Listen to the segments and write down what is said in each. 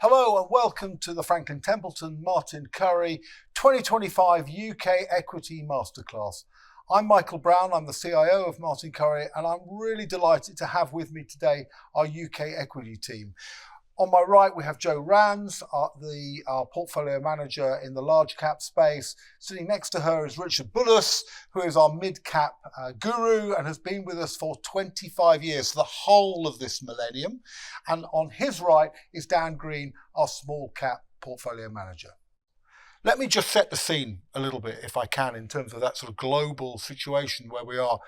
Hello and welcome to the Franklin Templeton Martin Currie 2025 UK Equity Masterclass. I'm Michael Brown, I'm the CIO of Martin Currie, and I'm really delighted to have with me today our UK equity team. On my right, we have Joe Rands, our portfolio manager in the large cap space. Sitting next to her is Richard Bullis, who is our mid cap guru and has been with us for 25 years, the whole of this millennium. And on his right is Dan Green, our small cap portfolio manager. Let me just set the scene a little bit, if I can, in terms of that sort of global situation where we are.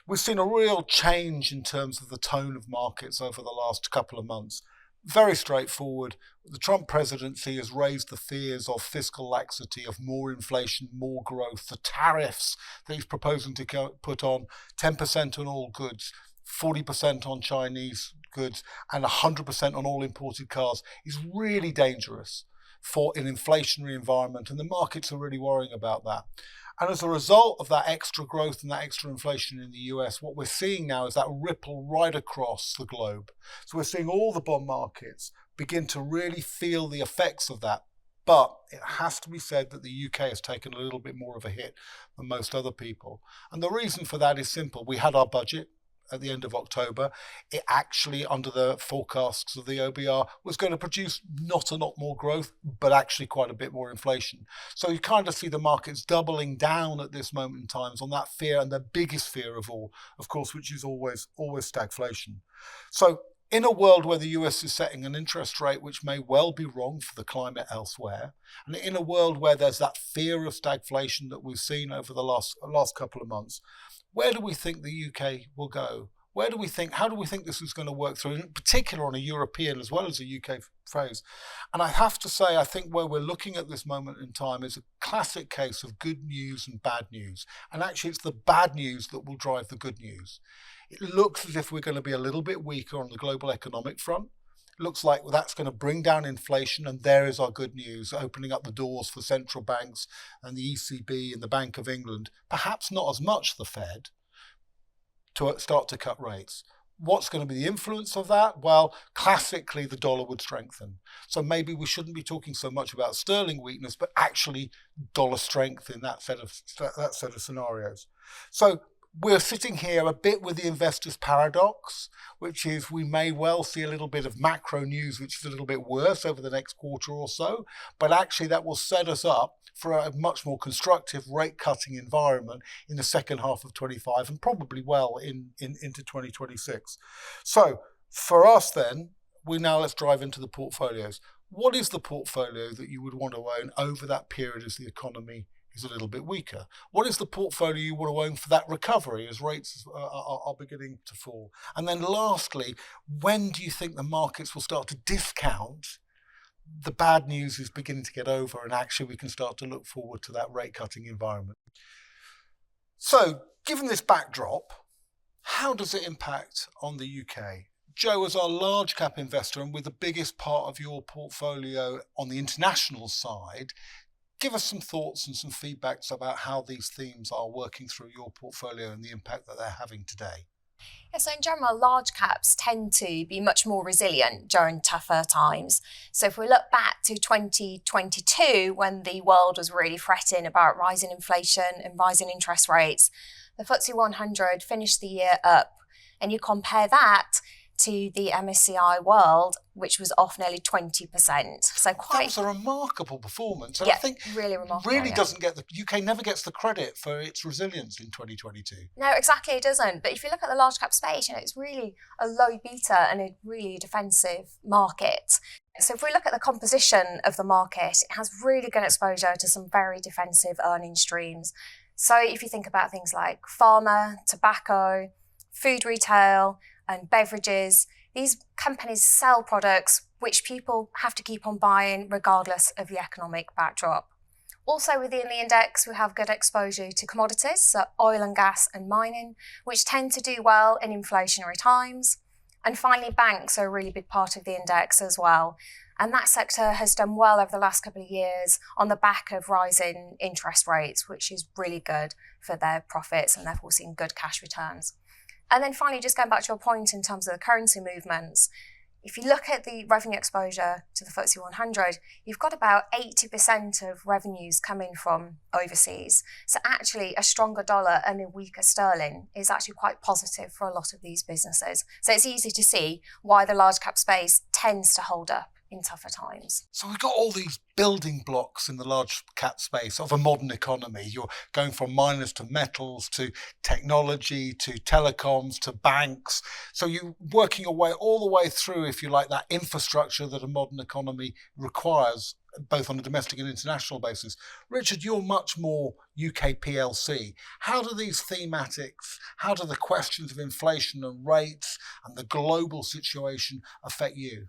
We've seen a real change in terms of the tone of markets over the last couple of months. Very straightforward. The Trump presidency has raised the fears of fiscal laxity, of more inflation, more growth. The tariffs that he's proposing to put on 10% on all goods, 40% on Chinese goods, and 100% on all imported cars is really dangerous for an inflationary environment, and the markets are really worrying about that. And as a result of that extra growth and that extra inflation in the US, what we're seeing now is that ripple right across the globe. So we're seeing all the bond markets begin to really feel the effects of that. But it has to be said that the UK has taken a little bit more of a hit than most other people. And the reason for that is simple. We had our budget at the end of October. It actually, under the forecasts of the OBR, was going to produce not a lot more growth, but actually quite a bit more inflation. So you kind of see the markets doubling down at this moment in time on that fear, and the biggest fear of all, of course, which is always stagflation. So in a world where the US is setting an interest rate which may well be wrong for the climate elsewhere, and in a world where there's that fear of stagflation that we've seen over the last couple of months, where do we think the UK will go? How do we think this is going to work through, in particular on a European as well as a UK phase? And I have to say, I think where we're looking at this moment in time is a classic case of good news and bad news. And actually, it's the bad news that will drive the good news. It looks as if we're going to be a little bit weaker on the global economic front. It looks like that's going to bring down inflation, and there is our good news, opening up the doors for central banks and the ECB and the Bank of England, perhaps not as much the Fed, to start to cut rates. What's going to be the influence of that? Well, classically, the dollar would strengthen. So maybe we shouldn't be talking so much about sterling weakness, but actually dollar strength in that set of scenarios. So we're sitting here a bit with the investor's paradox, which is we may well see a little bit of macro news, which is a little bit worse over the next quarter or so, but actually that will set us up for a much more constructive rate cutting environment in the second half of 25 and probably well into 2026. So for us then, let's drive into the portfolios. What is the portfolio that you would want to own over that period as the economy is a little bit weaker? What is the portfolio you want to own for that recovery as rates are beginning to fall? And then lastly, when do you think the markets will start to discount the bad news is beginning to get over, and actually we can start to look forward to that rate cutting environment? So given this backdrop, how does it impact on the UK? Joe, as our large cap investor and with the biggest part of your portfolio on the international side, give us some thoughts and some feedbacks about how these themes are working through your portfolio and the impact that they're having today. Yeah, so in general, large caps tend to be much more resilient during tougher times. So if we look back to 2022, when the world was really fretting about rising inflation and rising interest rates, the FTSE 100 finished the year up. And you compare that to the MSCI World, which was off nearly 20%. So that was a remarkable performance. And yeah, I think really remarkable. Really doesn't get the UK never gets the credit for its resilience in 2022. No, exactly, it doesn't. But if you look at the large cap space, it's really a low beta and a really defensive market. So if we look at the composition of the market, it has really good exposure to some very defensive earning streams. So if you think about things like pharma, tobacco, food retail, and beverages, these companies sell products which people have to keep on buying regardless of the economic backdrop. Also within the index, we have good exposure to commodities, so oil and gas and mining, which tend to do well in inflationary times. And finally, banks are a really big part of the index as well. And that sector has done well over the last couple of years on the back of rising interest rates, which is really good for their profits and therefore seeing good cash returns. And then finally, just going back to your point in terms of the currency movements, If you look at the revenue exposure to the FTSE 100, you've got about 80% of revenues coming from overseas. So actually a stronger dollar and a weaker sterling is actually quite positive for a lot of these businesses. So it's easy to see why the large cap space tends to hold up in tougher times. So we've got all these building blocks in the large cap space of a modern economy. You're going from miners to metals to technology to telecoms to banks. So you're working your way all the way through, if you like, that infrastructure that a modern economy requires, both on a domestic and international basis. Richard, you're much more UK PLC. How do these thematics, how do the questions of inflation and rates and the global situation affect you?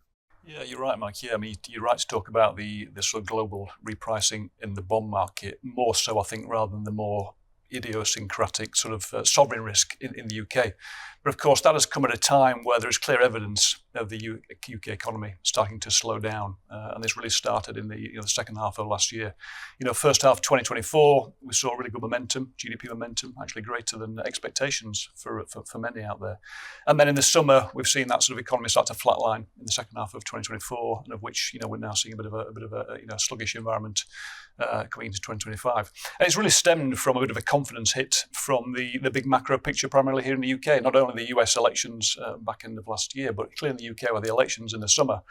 Yeah, you're right, Mike. Yeah, I mean, you're right to talk about the sort of global repricing in the bond market, more so, I think, rather than the more idiosyncratic sort of sovereign risk in the UK. But of course, that has come at a time where there is clear evidence of the UK economy starting to slow down, and this really started in the the second half of last year. First half of 2024, we saw really good momentum, GDP momentum, actually greater than expectations for many out there. And then in the summer, we've seen that sort of economy start to flatline in the second half of 2024, and of which we're now seeing a bit of a sluggish environment coming into 2025. And it's really stemmed from a bit of a confidence hit from the big macro picture, primarily here in the UK, not only the US elections back end of last year, but clearly in the UK were the elections in the summer.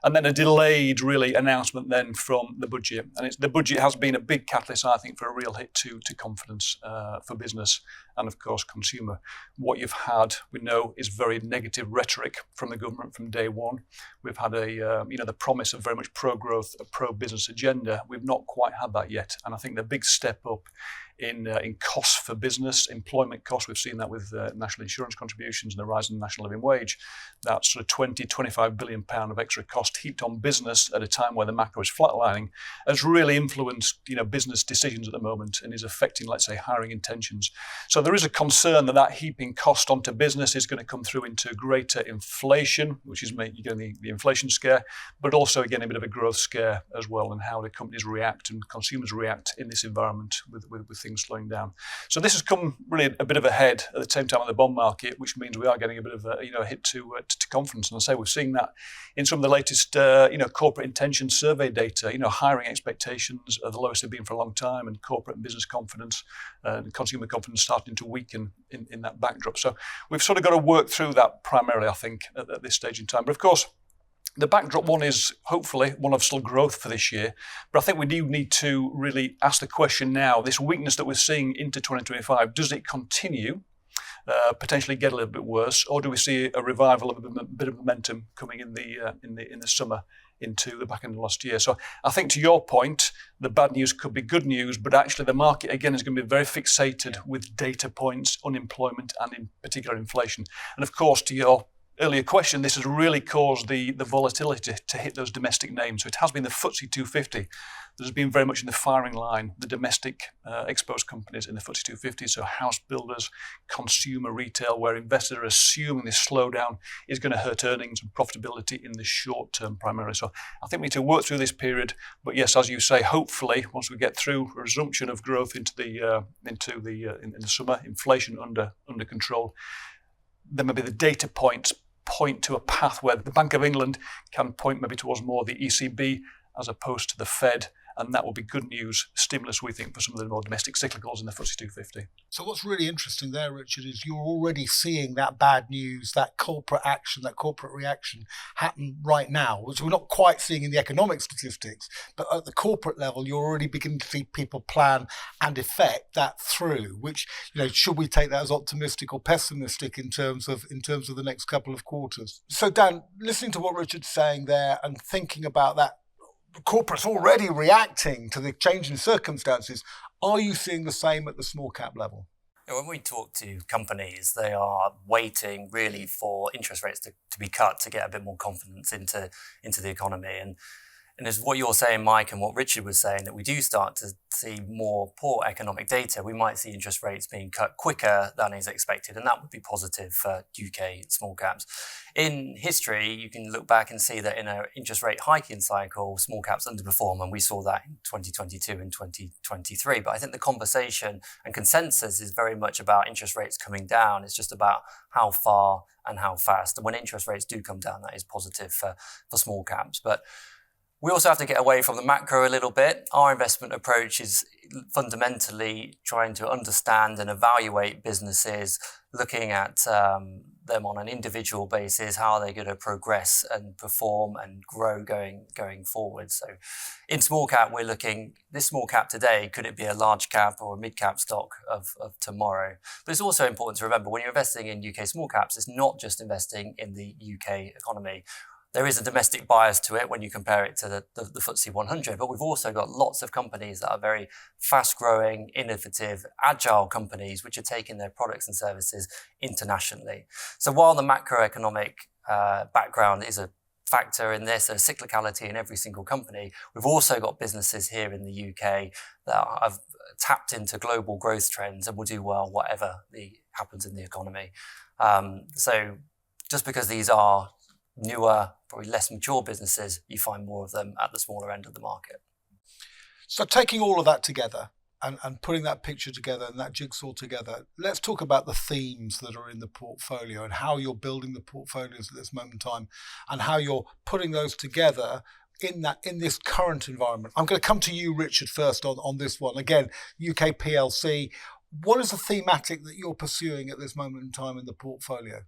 And then a delayed, really, announcement then from the budget. And the budget has been a big catalyst, I think, for a real hit to confidence for business and, of course, consumer. What you've had, we know, is very negative rhetoric from the government from day one. We've had the promise of very much pro-growth, a pro-business agenda. We've not quite had that yet. And I think the big step up in costs for business, employment costs, we've seen that with national insurance contributions and the rise in the national living wage, that sort of 25 billion pound of extra cost heaped on business at a time where the macro is flatlining has really influenced business decisions at the moment and is affecting, let's say, hiring intentions. So there is a concern that heaping cost onto business is going to come through into greater inflation, which is getting the inflation scare, but also again a bit of a growth scare as well, and how the companies react and consumers react in this environment with things slowing down. So this has come really a bit of a head at the same time on the bond market, which means we are getting a bit of a hit to confidence. And I say we're seeing that in some of the latest corporate intention survey data. Hiring expectations are the lowest they've been for a long time, and corporate and business confidence and consumer confidence starting to weaken in that backdrop. So we've sort of got to work through that primarily, I think, at this stage in time. But of course, the backdrop one is hopefully one of still growth for this year. But I think we do need to really ask the question now, this weakness that we're seeing into 2025, does it continue, potentially get a little bit worse, or do we see a revival of a bit of momentum coming in the summer into the back end of last year? So I think to your point, the bad news could be good news, but actually the market again is going to be very fixated with data points, unemployment, and in particular inflation. And of course, to your earlier question, this has really caused the volatility to hit those domestic names. So it has been the FTSE 250 that has been very much in the firing line, the domestic exposed companies in the FTSE 250, so house builders, consumer retail, where investors are assuming this slowdown is going to hurt earnings and profitability in the short term primarily. So I think we need to work through this period. But yes, as you say, hopefully once we get through a resumption of growth in the summer, inflation under control, then maybe the data points point to a path where the Bank of England can point maybe towards more the ECB as opposed to the Fed, and that will be good news, stimulus, we think, for some of the more domestic cyclicals in the FTSE 250. So what's really interesting there, Richard, is you're already seeing that bad news, that corporate action, that corporate reaction happen right now, which we're not quite seeing in the economic statistics, but at the corporate level, you're already beginning to see people plan and effect that through, which, should we take that as optimistic or pessimistic in terms of the next couple of quarters? So Dan, listening to what Richard's saying there and thinking about that, corporates already reacting to the change in circumstances. Are you seeing the same at the small cap level? When we talk to companies, they are waiting really for interest rates to be cut to get a bit more confidence into the economy. And And as what you're saying, Mike, and what Richard was saying, that we do start to see more poor economic data, we might see interest rates being cut quicker than is expected, and that would be positive for UK small caps. In history, you can look back and see that in an interest rate hiking cycle, small caps underperform, and we saw that in 2022 and 2023. But I think the conversation and consensus is very much about interest rates coming down. It's just about how far and how fast. And when interest rates do come down, that is positive for small caps. But we also have to get away from the macro a little bit. Our investment approach is fundamentally trying to understand and evaluate businesses, looking at them on an individual basis, how are they going to progress and perform and grow going forward. So in small cap, we're looking, this small cap today, could it be a large cap or a mid cap stock of tomorrow? But it's also important to remember when you're investing in UK small caps, it's not just investing in the UK economy. There is a domestic bias to it when you compare it to the FTSE 100, but we've also got lots of companies that are very fast-growing, innovative, agile companies which are taking their products and services internationally. So while the macroeconomic background is a factor in this, there's cyclicality in every single company, we've also got businesses here in the UK that have tapped into global growth trends and will do well whatever happens in the economy. So just because these are newer, probably less mature businesses, you find more of them at the smaller end of the market. So taking all of that together and putting that picture together and that jigsaw together, let's talk about the themes that are in the portfolio and how you're building the portfolios at this moment in time and how you're putting those together in this current environment. I'm going to come to you, Richard, first on this one. Again, UK PLC. What is the thematic that you're pursuing at this moment in time in the portfolio?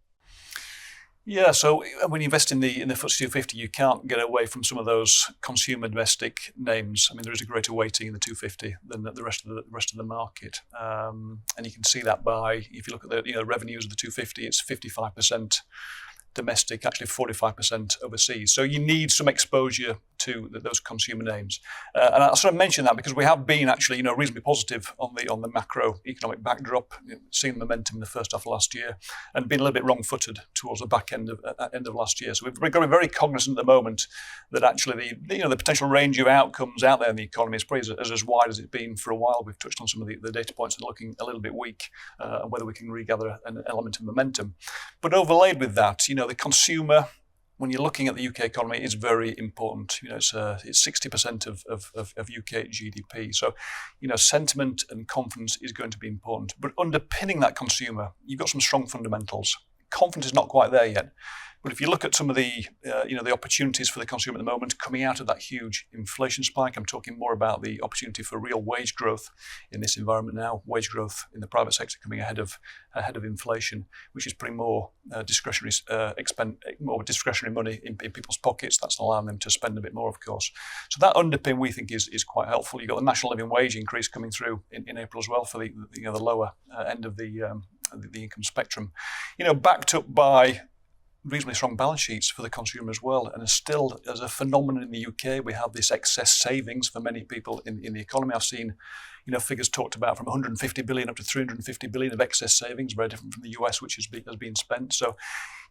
Yeah, so when you invest in the FTSE 250, you can't get away from some of those consumer domestic names. I mean, there is a greater weighting in the 250 than the rest of the market, and you can see that by, if you look at the revenues of the 250, it's 55% domestic, actually 45% overseas. So you need some exposure to those consumer names. And I sort of mention that because we have been actually, reasonably positive on the macroeconomic backdrop, seeing momentum in the first half of last year, and been a little bit wrong-footed towards the back end of last year. So we've got to be very cognizant at the moment that actually the potential range of outcomes out there in the economy is probably as wide as it's been for a while. We've touched on some of the data points that are looking a little bit weak, and whether we can regather an element of momentum. But overlaid with that, the consumer, when you're looking at the UK economy, is very important. It's 60% of UK GDP. So, sentiment and confidence is going to be important. But underpinning that consumer, you've got some strong fundamentals. Confidence is not quite there yet. But if you look at some of the opportunities for the consumer at the moment, coming out of that huge inflation spike, I'm talking more about the opportunity for real wage growth in this environment now. Wage growth in the private sector coming ahead of inflation, which is putting more discretionary money in people's pockets. That's allowing them to spend a bit more, of course. So that underpin we think is quite helpful. You've got the national living wage increase coming through in April as well for the lower end of the income spectrum. Backed up by reasonably strong balance sheets for the consumer as well. And still, as a phenomenon in the UK, we have this excess savings for many people in the economy. I've seen, figures talked about from 150 billion up to 350 billion of excess savings, very different from the US, which has been spent. So,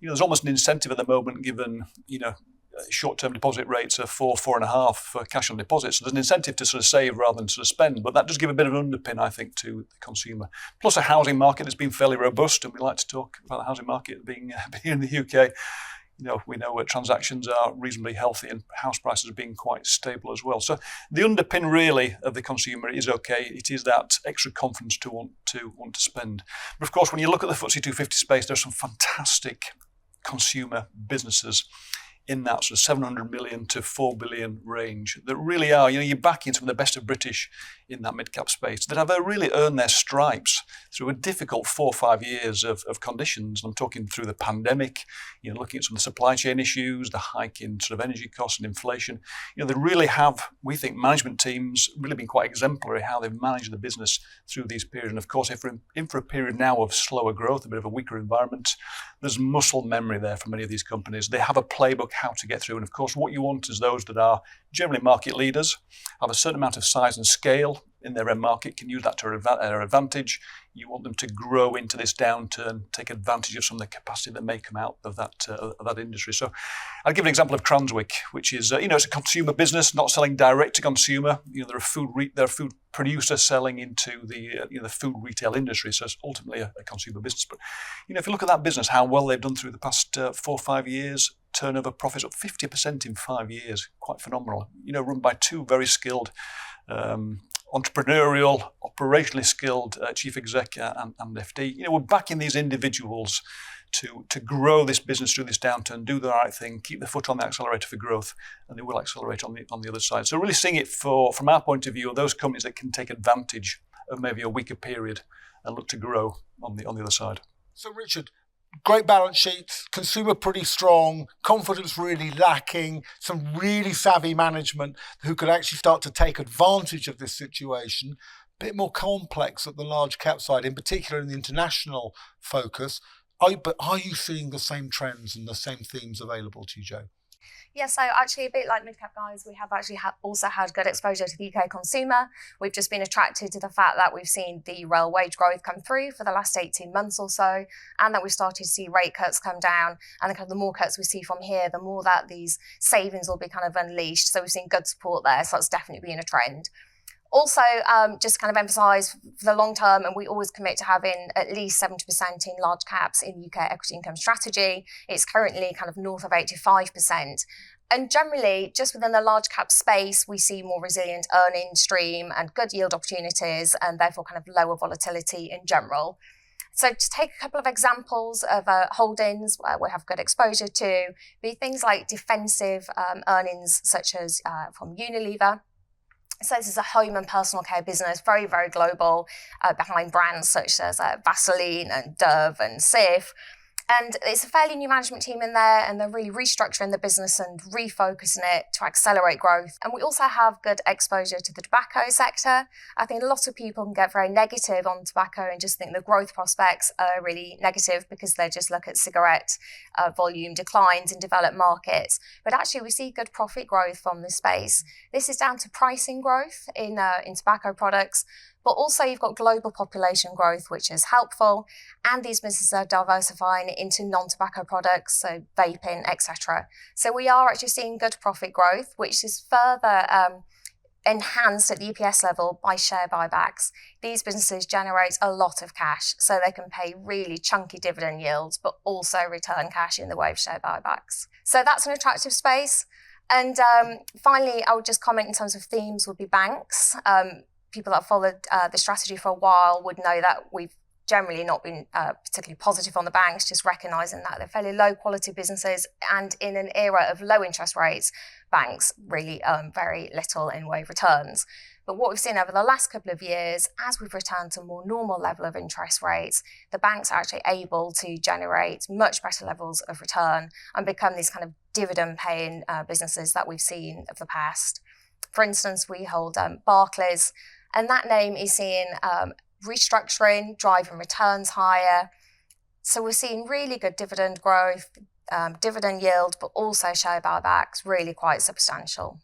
there's almost an incentive at the moment, given, short-term deposit rates are 4.5 for cash on deposits. So there's an incentive to sort of save rather than sort of spend, but that does give a bit of an underpin, I think, to the consumer. Plus a housing market that's been fairly robust, and we like to talk about the housing market being in the UK. We know where transactions are reasonably healthy and house prices are being quite stable as well. So the underpin really of the consumer is okay. It is that extra confidence to want to spend. But of course, when you look at the FTSE 250 space, there's some fantastic consumer businesses in that sort of 700 million to 4 billion range that really are, you're backing some of the best of British in that mid-cap space that have really earned their stripes through a difficult 4 or 5 years of conditions. I'm talking through the pandemic, looking at some of the supply chain issues, the hike in sort of energy costs and inflation. They really have, we think, management teams really been quite exemplary how they've managed the business through these periods. And of course, if we're in for a period now of slower growth, a bit of a weaker environment, there's muscle memory there for many of these companies. They have a playbook how to get through. And of course, what you want is those that are generally market leaders, have a certain amount of size and scale, in their end market, can use that to their advantage. You want them to grow into this downturn, take advantage of some of the capacity that may come out of that industry. So I'll give an example of Cranswick, which is, it's a consumer business, not selling direct to consumer. They're a food producer selling into the food retail industry. So it's ultimately a consumer business. But, if you look at that business, how well they've done through the past 4 or 5 years, turnover profits up 50% in 5 years, quite phenomenal. Run by two very skilled, entrepreneurial, operationally skilled chief exec and FD. We're backing these individuals to grow this business through this downturn, do the right thing, keep the foot on the accelerator for growth, and they will accelerate on the other side. So really seeing it from our point of view, those companies that can take advantage of maybe a weaker period and look to grow on the other side. So Richard, great balance sheets, consumer pretty strong, confidence really lacking, some really savvy management who could actually start to take advantage of this situation. A bit more complex at the large cap side, in particular in the international focus. But are you seeing the same trends and the same themes available to you, Joe? Yeah, so actually a bit like mid-cap guys, we have actually also had good exposure to the UK consumer. We've just been attracted to the fact that we've seen the real wage growth come through for the last 18 months or so, and that we've started to see rate cuts come down. And the more cuts we see from here, the more that these savings will be kind of unleashed. So we've seen good support there. So that's definitely been a trend. Also, just kind of emphasise for the long term, and we always commit to having at least 70% in large caps in UK equity income strategy. It's currently kind of north of 85%. And generally, just within the large cap space, we see more resilient earnings stream and good yield opportunities, and therefore kind of lower volatility in general. So to take a couple of examples of holdings we have good exposure to, be things like defensive earnings, such as from Unilever. So this is a home and personal care business, very, very global, behind brands such as Vaseline and Dove and Cif. And it's a fairly new management team in there, and they're really restructuring the business and refocusing it to accelerate growth. And we also have good exposure to the tobacco sector. I think a lot of people can get very negative on tobacco and just think the growth prospects are really negative because they just look at cigarette volume declines in developed markets. But actually, we see good profit growth from this space. This is down to pricing growth in tobacco products. But also you've got global population growth, which is helpful. And these businesses are diversifying into non-tobacco products, so vaping, etc. So we are actually seeing good profit growth, which is further enhanced at the EPS level by share buybacks. These businesses generate a lot of cash, so they can pay really chunky dividend yields, but also return cash in the way of share buybacks. So that's an attractive space. And finally, I would just comment in terms of themes would be banks. People that have followed the strategy for a while would know that we've generally not been particularly positive on the banks, just recognising that they're fairly low quality businesses, and in an era of low interest rates, banks really earn very little in way of returns. But what we've seen over the last couple of years, as we've returned to a more normal level of interest rates, the banks are actually able to generate much better levels of return and become these kind of dividend-paying businesses that we've seen of the past. For instance, we hold Barclays, and that name is seeing restructuring, driving returns higher. So we're seeing really good dividend growth, dividend yield, but also share buybacks, really quite substantial.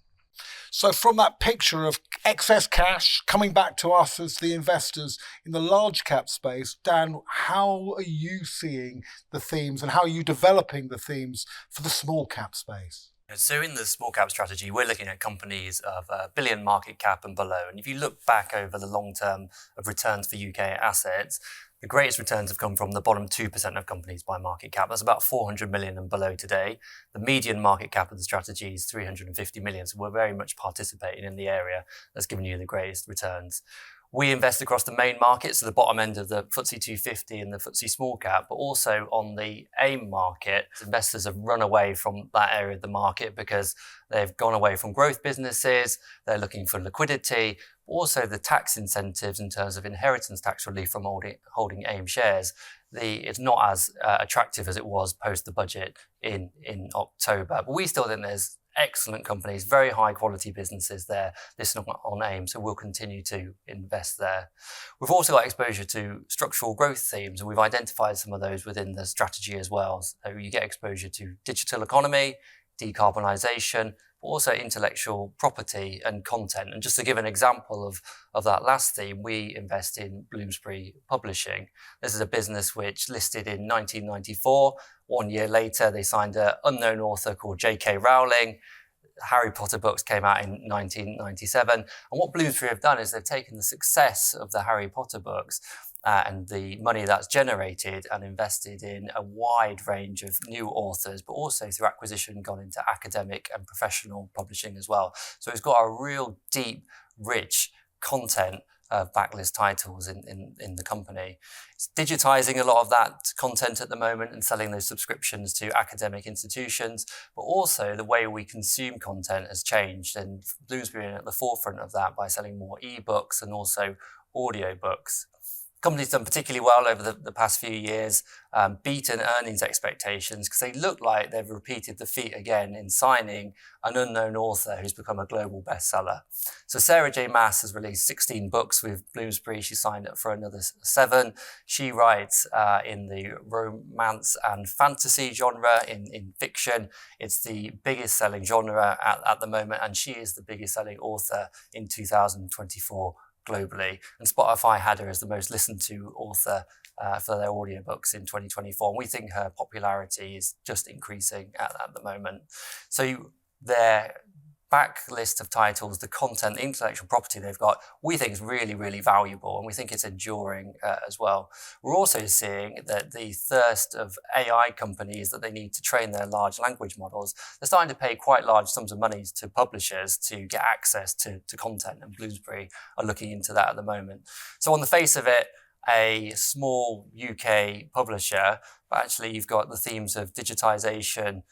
So from that picture of excess cash coming back to us as the investors in the large cap space, Dan, how are you seeing the themes and how are you developing the themes for the small cap space? So in the small cap strategy, we're looking at companies of $1 billion market cap and below. And if you look back over the long term of returns for UK assets, the greatest returns have come from the bottom 2% of companies by market cap. That's about 400 million and below today. The median market cap of the strategy is 350 million. So we're very much participating in the area that's given you the greatest returns. We invest across the main markets, so the bottom end of the FTSE 250 and the FTSE small cap, but also on the AIM market. Investors have run away from that area of the market because they've gone away from growth businesses, they're looking for liquidity, also the tax incentives in terms of inheritance tax relief from holding AIM shares. It's not as attractive as it was post the budget in October, but we still think there's excellent companies, very high quality businesses there listed on AIM, so we'll continue to invest there. We've also got exposure to structural growth themes, and we've identified some of those within the strategy as well. So you get exposure to digital economy, decarbonisation, also intellectual property and content. And just to give an example of that last theme, we invest in Bloomsbury Publishing. This is a business which listed in 1994. 1 year later, they signed an unknown author called J.K. Rowling. Harry Potter books came out in 1997. And what Bloomsbury have done is they've taken the success of the Harry Potter books and the money that's generated and invested in a wide range of new authors, but also through acquisition gone into academic and professional publishing as well. So it's got a real deep, rich content of backlist titles in the company. It's digitizing a lot of that content at the moment and selling those subscriptions to academic institutions, but also the way we consume content has changed, and Bloomsbury are at the forefront of that by selling more ebooks and also audiobooks. Company's done particularly well over the past few years, beaten earnings expectations because they look like they've repeated the feat again in signing an unknown author who's become a global bestseller. So Sarah J. Maas has released 16 books with Bloomsbury. She signed up for another 7. She writes in the romance and fantasy genre in fiction. It's the biggest selling genre at the moment, and she is the biggest selling author in 2024. Globally, and Spotify had her as the most listened to author for their audiobooks in 2024. And we think her popularity is just increasing at the moment. So their backlist of titles, the content, the intellectual property they've got, we think is really, really valuable, and we think it's enduring as well. We're also seeing that the thirst of AI companies that they need to train their large language models, they're starting to pay quite large sums of money to publishers to get access to content, and Bloomsbury are looking into that at the moment. So on the face of it, a small UK publisher, but actually you've got the themes of digitization,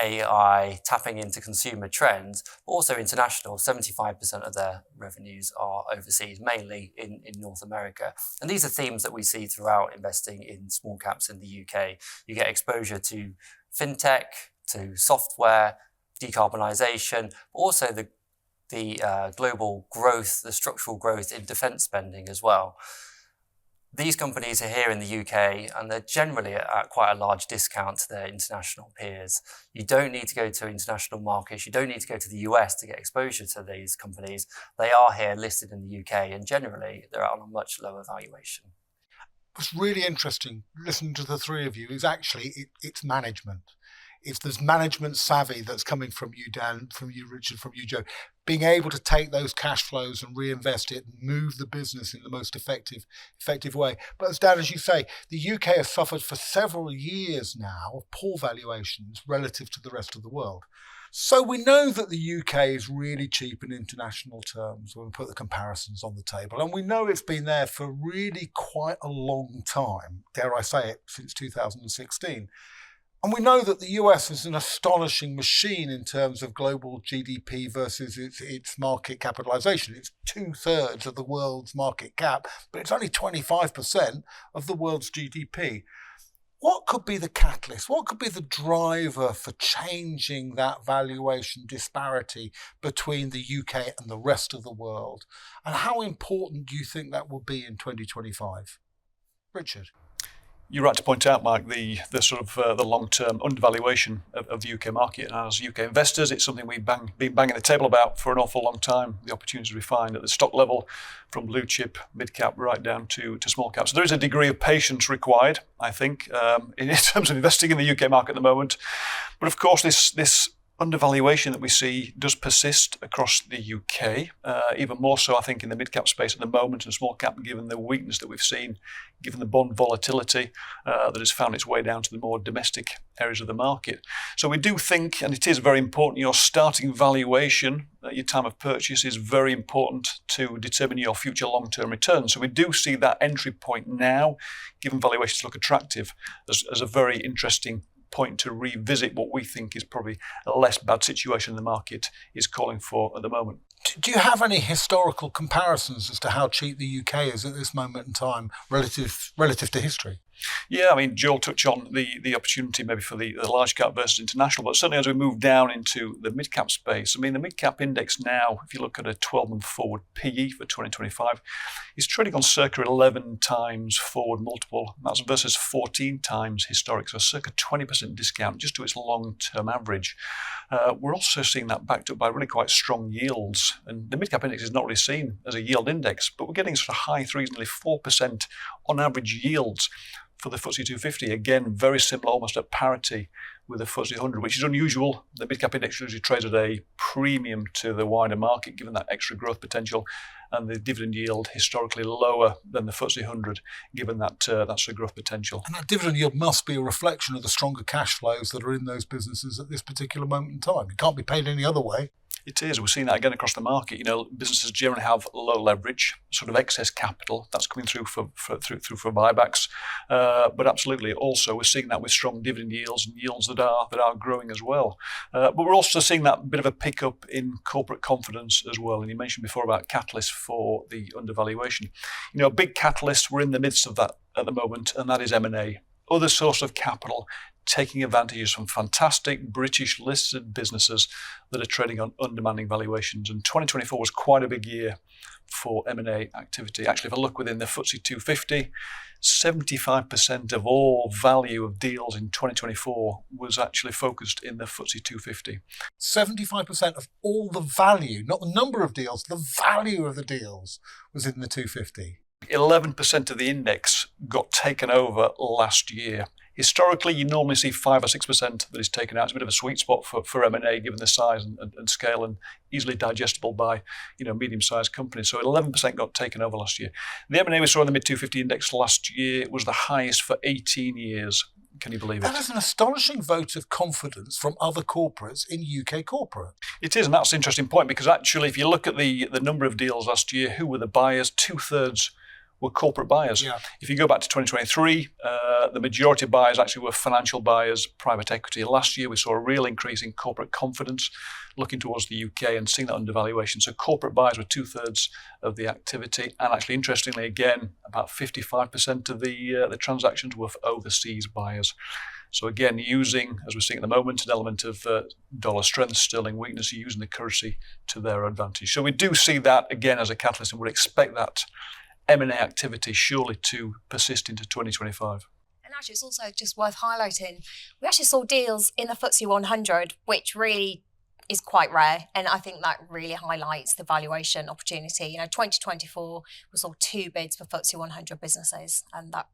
AI, tapping into consumer trends, but also international. 75% of their revenues are overseas, mainly in North America. And these are themes that we see throughout investing in small caps in the UK. You get exposure to fintech, to software, decarbonisation, but also the global growth, the structural growth in defence spending as well. These companies are here in the UK, and they're generally at quite a large discount to their international peers. You don't need to go to international markets. You don't need to go to the US to get exposure to these companies. They are here listed in the UK, and generally they're on a much lower valuation. What's really interesting, listening to the three of you, is actually it's management. It's this management savvy that's coming from you, Dan, from you, Richard, from you, Joe, being able to take those cash flows and reinvest it and move the business in the most effective way. But as Dan, as you say, the UK has suffered for several years now of poor valuations relative to the rest of the world. So we know that the UK is really cheap in international terms when we put the comparisons on the table. And we know it's been there for really quite a long time, dare I say it, since 2016. And we know that the US is an astonishing machine in terms of global GDP versus its market capitalization. It's 2/3 of the world's market cap, but it's only 25% of the world's GDP. What could be the catalyst? What could be the driver for changing that valuation disparity between the UK and the rest of the world? And how important do you think that will be in 2025? Richard? You're right to point out, Mike, the sort of the long-term undervaluation of the UK market. And as UK investors, it's something we've been banging the table about for an awful long time. The opportunities we find at the stock level, from blue chip, mid cap, right down to small cap. So there is a degree of patience required, I think, in terms of investing in the UK market at the moment. But of course, this undervaluation that we see does persist across the UK, even more so, I think, in the mid-cap space at the moment and small cap, given the weakness that we've seen, given the bond volatility that has found its way down to the more domestic areas of the market. So we do think, and it is very important, your starting valuation at your time of purchase is very important to determine your future long-term return. So we do see that entry point now, given valuations look attractive, as a very interesting point to revisit what we think is probably a less bad situation the market is calling for at the moment. Do you have any historical comparisons as to how cheap the UK is at this moment in time relative to history? Yeah, I mean, Joel touched on the opportunity maybe for the large cap versus international, but certainly as we move down into the mid cap space, I mean, the mid cap index now, if you look at a 12-month forward PE for 2025, is trading on circa 11 times forward multiple. That's versus 14 times historic, so circa 20% discount just to its long-term average. We're also seeing that backed up by really quite strong yields, and the mid cap index is not really seen as a yield index, but we're getting sort of high threes, nearly 4% on average yields for the FTSE 250. Again, very similar, almost at parity with the FTSE 100, which is unusual. The mid-cap index usually trades at a premium to the wider market, given that extra growth potential, and the dividend yield historically lower than the FTSE 100, given that sort of growth potential. And that dividend yield must be a reflection of the stronger cash flows that are in those businesses at this particular moment in time. It can't be paid any other way. It is. We're seeing that again across the market. You know, businesses generally have low leverage, sort of excess capital that's coming through for buybacks. But absolutely, also we're seeing that with strong dividend yields and yields that are growing as well. But we're also seeing that bit of a pickup in corporate confidence as well. And you mentioned before about catalysts for the undervaluation. You know, a big catalyst, we're in the midst of that at the moment, and that is M&A. Other source of capital taking advantages from fantastic British listed businesses that are trading on undemanding valuations. And 2024 was quite a big year for M&A activity. Actually, if I look within the FTSE 250, 75% of all value of deals in 2024 was actually focused in the FTSE 250. 75% of all the value, not the number of deals, the value of the deals was in the 250. 11% of the index got taken over last year. Historically, you normally see 5 or 6% that is taken out. It's a bit of a sweet spot for M&A, given the size and scale, and easily digestible by medium-sized companies. So 11% got taken over last year. The M&A we saw in the mid 250 index last year was the highest for 18 years. Can you believe it? That is an astonishing vote of confidence from other corporates in UK corporate. It is, and that's an interesting point, because actually, if you look at the number of deals last year, who were the buyers? 2/3 were corporate buyers. Yeah. If you go back to 2023, the majority of buyers actually were financial buyers, private equity. Last year, we saw a real increase in corporate confidence looking towards the UK and seeing that undervaluation. So corporate buyers were 2/3 of the activity. And actually, interestingly, again, about 55% of the transactions were for overseas buyers. So again, using, as we're seeing at the moment, an element of dollar strength, sterling weakness, using the currency to their advantage. So we do see that, again, as a catalyst, and would expect that M&A activity surely to persist into 2025. And actually, it's also just worth highlighting, we actually saw deals in the FTSE 100, which really is quite rare. And I think that really highlights the valuation opportunity. 2024, we saw 2 bids for FTSE 100 businesses. And that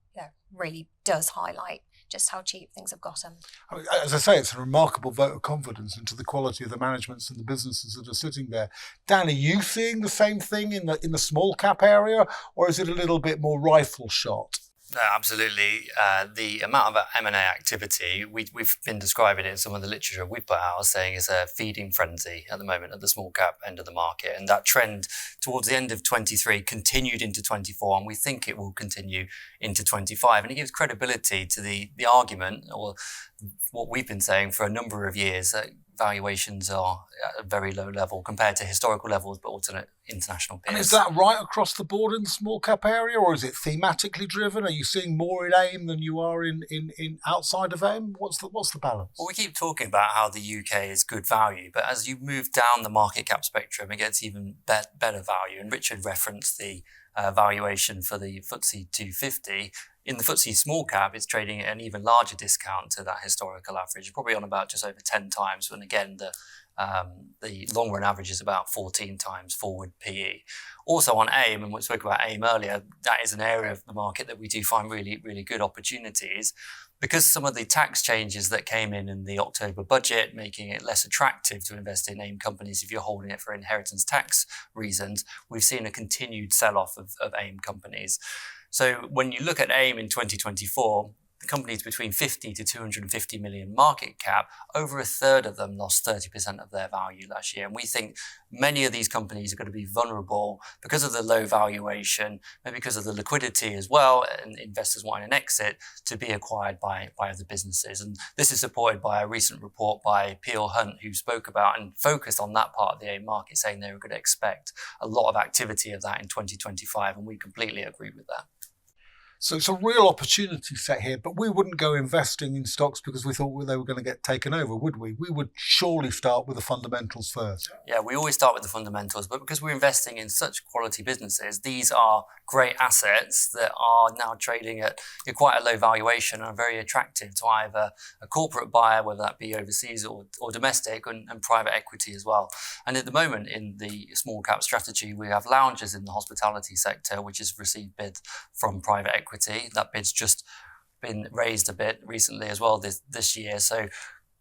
really does highlight just how cheap things have gotten. I mean, as I say, it's a remarkable vote of confidence into the quality of the managements and the businesses that are sitting there. Dan, are you seeing the same thing in the small cap area, or is it a little bit more rifle shot? No, absolutely. The amount of M&A activity, we've been describing it in some of the literature we put out, saying it's a feeding frenzy at the moment at the small cap end of the market. And that trend towards the end of 23 continued into 24, and we think it will continue into 25. And it gives credibility to the argument, or what we've been saying for a number of years, that valuations are at a very low level compared to historical levels, but also international peers. And is that right across the board in the small cap area, or is it thematically driven? Are you seeing more in AIM than you are in outside of AIM? What's the balance? Well, we keep talking about how the UK is good value, but as you move down the market cap spectrum, it gets even better value. And Richard referenced the valuation for the FTSE 250. In the FTSE small cap, it's trading at an even larger discount to that historical average, probably on about just over 10 times, when again, the long run average is about 14 times forward PE. Also on AIM, and we spoke about AIM earlier, that is an area of the market that we do find really, really good opportunities. Because some of the tax changes that came in the October budget, making it less attractive to invest in AIM companies if you're holding it for inheritance tax reasons, we've seen a continued sell-off of AIM companies. So when you look at AIM in 2024, the companies between 50 to 250 million market cap, over a third of them lost 30% of their value last year. And we think many of these companies are going to be vulnerable because of the low valuation, maybe because of the liquidity as well, and investors wanting an exit, to be acquired by other businesses. And this is supported by a recent report by Peel Hunt, who spoke about and focused on that part of the AIM market, saying they were going to expect a lot of activity of that in 2025. And we completely agree with that. So it's a real opportunity set here, but we wouldn't go investing in stocks because we thought they were going to get taken over, would we? We would surely start with the fundamentals first. Yeah, we always start with the fundamentals, but because we're investing in such quality businesses, these are great assets that are now trading at quite a low valuation and are very attractive to either a corporate buyer, whether that be overseas or domestic, and private equity as well. And at the moment in the small cap strategy, we have lounges in the hospitality sector, which has received bid from private equity. That bid's just been raised a bit recently as well this year. So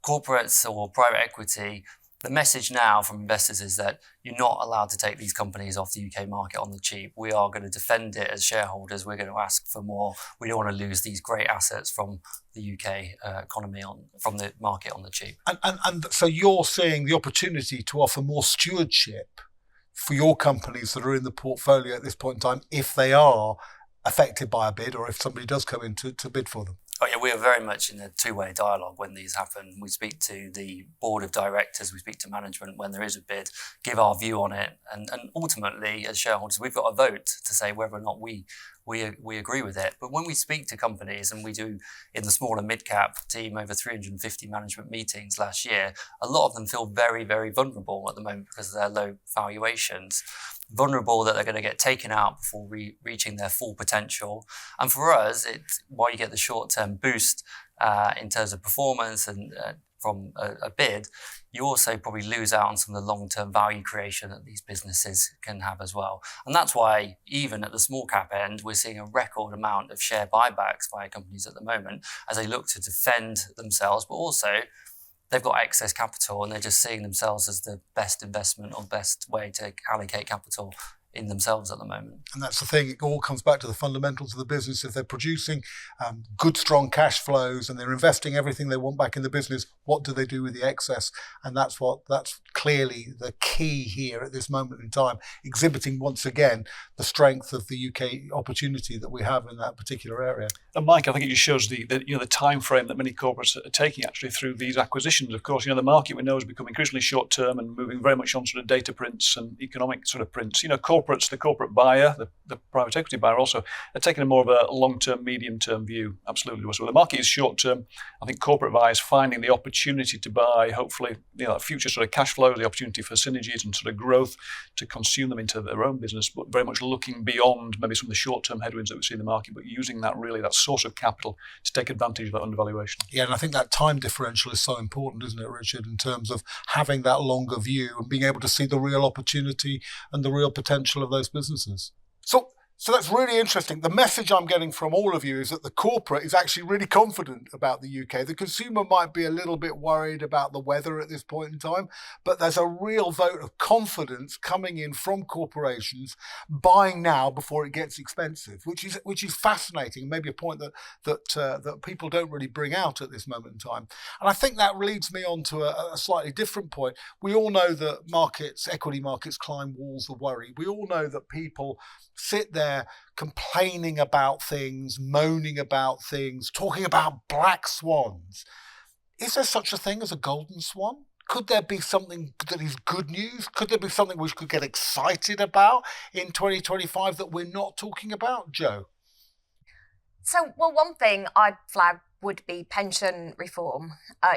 corporates or private equity, the message now from investors is that you're not allowed to take these companies off the UK market on the cheap. We are going to defend it as shareholders. We're going to ask for more. We don't want to lose these great assets from the UK economy from the market on the cheap. And so you're seeing the opportunity to offer more stewardship for your companies that are in the portfolio at this point in time, if they are affected by a bid or if somebody does come in to bid for them. Oh yeah, we are very much in a two-way dialogue when these happen. We speak to the board of directors, we speak to management when there is a bid, give our view on it, and ultimately, as shareholders, we've got a vote to say whether or not we agree with it. But when we speak to companies, and we do in the small and mid-cap team over 350 management meetings last year, a lot of them feel very, very vulnerable at the moment because of their low valuations. Vulnerable that they're going to get taken out before reaching their full potential. And for us, while you get the short-term boost in terms of performance and from a bid, you also probably lose out on some of the long-term value creation that these businesses can have as well. And that's why even at the small cap end, we're seeing a record amount of share buybacks by companies at the moment as they look to defend themselves, but also they've got excess capital and they're just seeing themselves as the best investment or best way to allocate capital in themselves at the moment. And that's the thing, it all comes back to the fundamentals of the business. If they're producing good, strong cash flows and they're investing everything they want back in the business, what do they do with the excess? And that's clearly the key here at this moment in time, exhibiting once again the strength of the UK opportunity that we have in that particular area. And Mike, I think it just shows the time frame that many corporates are taking actually through these acquisitions. Of course, the market we know has become increasingly short term and moving very much on sort of data prints and economic sort of prints. Corporates, the corporate buyer, the private equity buyer also are taking a more of a long-term, medium-term view. Absolutely. So the market is short-term. I think corporate buyers finding the opportunity to buy, hopefully, future sort of cash flow, the opportunity for synergies and sort of growth to consume them into their own business, but very much looking beyond maybe some of the short-term headwinds that we see in the market, but using that source of capital to take advantage of that undervaluation. Yeah, and I think that time differential is so important, isn't it, Richard, in terms of having that longer view and being able to see the real opportunity and the real potential of those businesses. So that's really interesting. The message I'm getting from all of you is that the corporate is actually really confident about the UK. The consumer might be a little bit worried about the weather at this point in time, but there's a real vote of confidence coming in from corporations buying now before it gets expensive, which is fascinating. Maybe a point that people don't really bring out at this moment in time. And I think that leads me on to a slightly different point. We all know that equity markets climb walls of worry. We all know that people sit there complaining about things, moaning about things, talking about black swans. Is there such a thing as a golden swan? Could there be something that is good news? Could there be something we could get excited about in 2025 that we're not talking about, Joe? So, one thing I'd flag would be pension reform.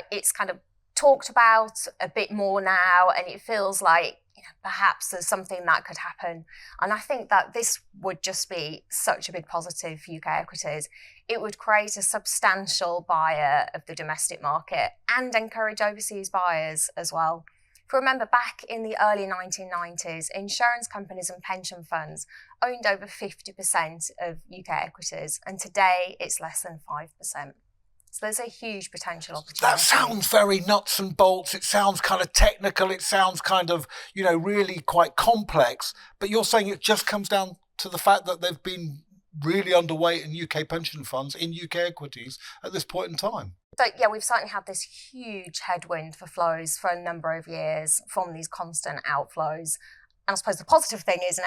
It's kind of talked about a bit more now, and it feels like perhaps there's something that could happen. And I think that this would just be such a big positive for UK equities. It would create a substantial buyer of the domestic market and encourage overseas buyers as well. If you remember back in the early 1990s, insurance companies and pension funds owned over 50% of UK equities, and today it's less than 5%. So there's a huge potential opportunity. That sounds very nuts and bolts. It sounds kind of technical. It sounds kind of, really quite complex. But you're saying it just comes down to the fact that they've been really underweight in UK pension funds, in UK equities at this point in time. So, yeah, we've certainly had this huge headwind for flows for a number of years from these constant outflows. And I suppose the positive thing is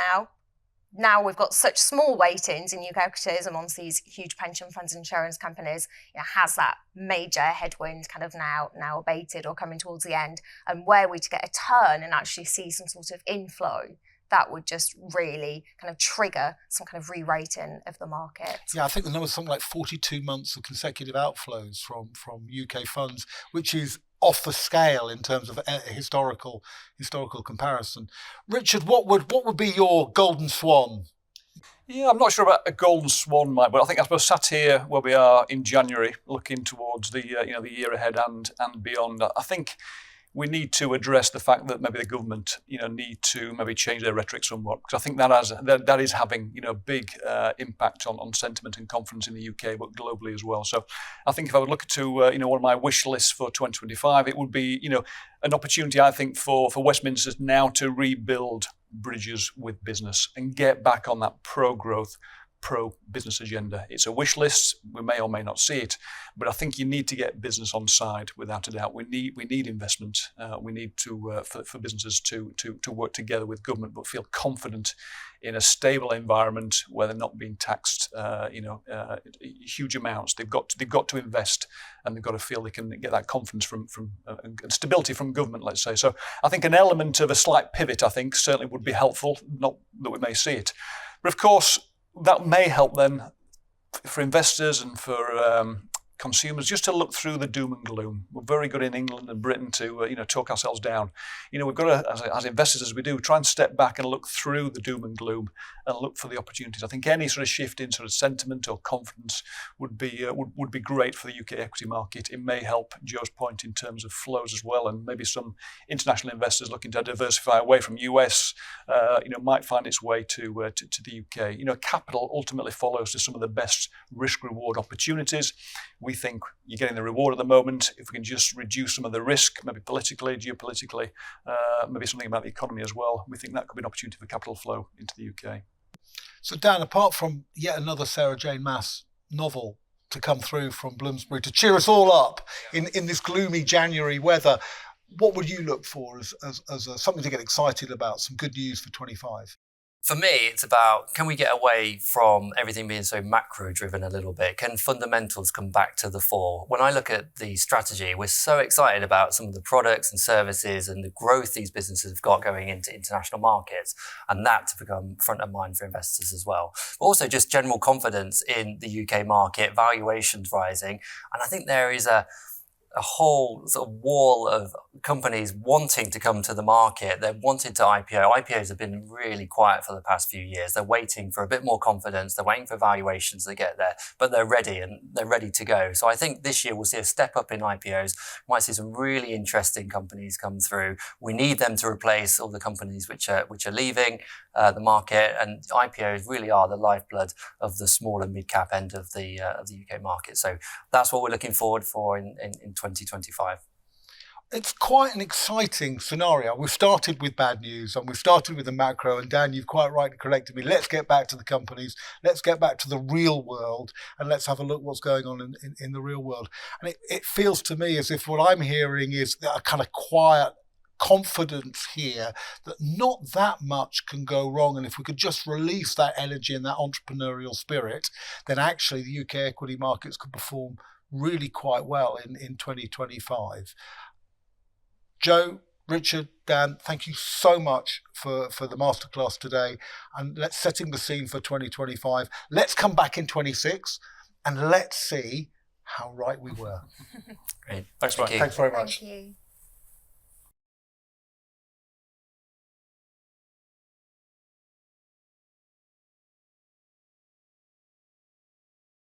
now we've got such small weightings in UK equities amongst these huge pension funds and insurance companies, has that major headwind kind of now abated or coming towards the end? And were we to get a turn and actually see some sort of inflow, that would just really kind of trigger some kind of re-rating of the market. Yeah, I think the number was something like 42 months of consecutive outflows from UK funds, which is off the scale in terms of a historical comparison. Richard, what would be your golden swan? Yeah, I'm not sure about a golden swan, Mike, but I think I suppose sat here where we are in January, looking towards the the year ahead and beyond. I think we need to address the fact that maybe the government need to maybe change their rhetoric somewhat, because I think that is having a big impact on sentiment and confidence in the UK, but globally as well. So I think if I would look to one of my wish lists for 2025, it would be an opportunity, I think, for Westminster now to rebuild bridges with business and get back on that pro-growth, pro-business agenda. It's a wish list. We may or may not see it, but I think you need to get business on side without a doubt. We need investment. We need to for businesses to work together with government, but feel confident in a stable environment where they're not being taxed huge amounts. They've got to invest, and they've got to feel they can get that confidence from and stability from government, let's say. So I think an element of a slight pivot, I think, certainly would be helpful. Not that we may see it, but of course that may help then for investors and for consumers just to look through the doom and gloom. We're very good in England and Britain to talk ourselves down. We've got to, as investors as we do, try and step back and look through the doom and gloom and look for the opportunities. I think any sort of shift in sort of sentiment or confidence would be great for the UK equity market. It may help Joe's point in terms of flows as well, and maybe some international investors looking to diversify away from US might find its way to the UK. Capital ultimately follows to some of the best risk reward opportunities. We think you're getting the reward at the moment. If we can just reduce some of the risk, maybe politically, geopolitically, maybe something about the economy as well, we think that could be an opportunity for capital flow into the UK. So Dan, apart from yet another Sarah Jane Maas novel to come through from Bloomsbury to cheer us all up in this gloomy January weather, what would you look for as something to get excited about, some good news for 25? For me, it's about, can we get away from everything being so macro-driven a little bit? Can fundamentals come back to the fore? When I look at the strategy, we're so excited about some of the products and services and the growth these businesses have got going into international markets, and that to become front of mind for investors as well. But also just general confidence in the UK market, valuations rising, and I think there is a whole sort of wall of companies wanting to come to the market. They're wanting to IPO. IPOs have been really quiet for the past few years. They're waiting for a bit more confidence. They're waiting for valuations to get there, but they're ready and they're ready to go. So I think this year we'll see a step up in IPOs. We might see some really interesting companies come through. We need them to replace all the companies which are leaving the market, and IPOs really are the lifeblood of the small and mid-cap end of the UK market. So that's what we're looking forward for in 2025. It's quite an exciting scenario. We've started with bad news and we've started with the macro, and Dan, you've quite rightly corrected me. Let's get back to the companies. Let's get back to the real world, and let's have a look what's going on in the real world. And it feels to me as if what I'm hearing is a kind of quiet confidence here that not that much can go wrong, and if we could just release that energy and that entrepreneurial spirit, then actually the UK equity markets could perform really quite well in 2025. Joe, Richard, Dan, thank you so much for the masterclass today, and let's setting the scene for 2025. Let's come back in 26 and let's see how right we were. Great. Thanks, Mike. Thanks very much. Thank you.